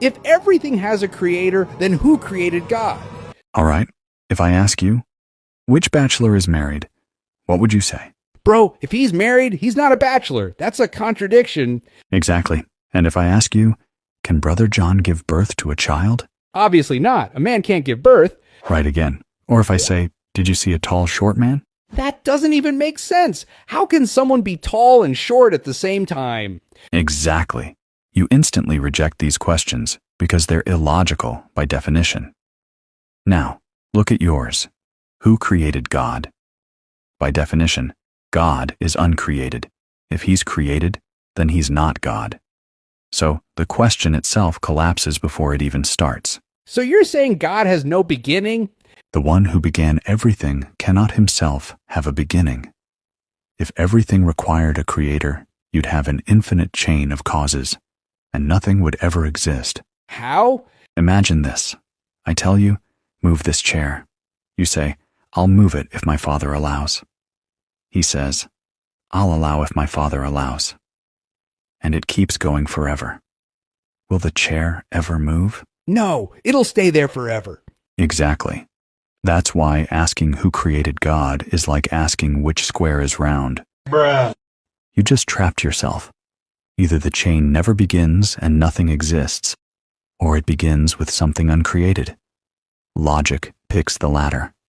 If everything has a creator, then who created God? All right, if I ask you, which bachelor is married, what would you say? Bro, if he's married, he's not a bachelor. That's a contradiction. Exactly. And if I ask you, can Brother John give birth to a child? Obviously not. A man can't give birth. Right again. Or if I say, did you see a tall, short man? That doesn't even make sense. How can someone be tall and short at the same time? Exactly. You instantly reject these questions because they're illogical by definition. Now, look at yours. Who created God? By definition, God is uncreated. If he's created, then he's not God. So the question itself collapses before it even starts. So you're saying God has no beginning? The one who began everything cannot himself have a beginning. If everything required a creator, you'd have an infinite chain of causes, and nothing would ever exist. How? Imagine this. I tell you, move this chair. You say, I'll move it if my father allows. He says, I'll allow if my father allows. And it keeps going forever. Will the chair ever move? No, it'll stay there forever. Exactly. That's why asking who created God is like asking which square is round. Bruh. You just trapped yourself. Either the chain never begins and nothing exists, or it begins with something uncreated. Logic picks the latter.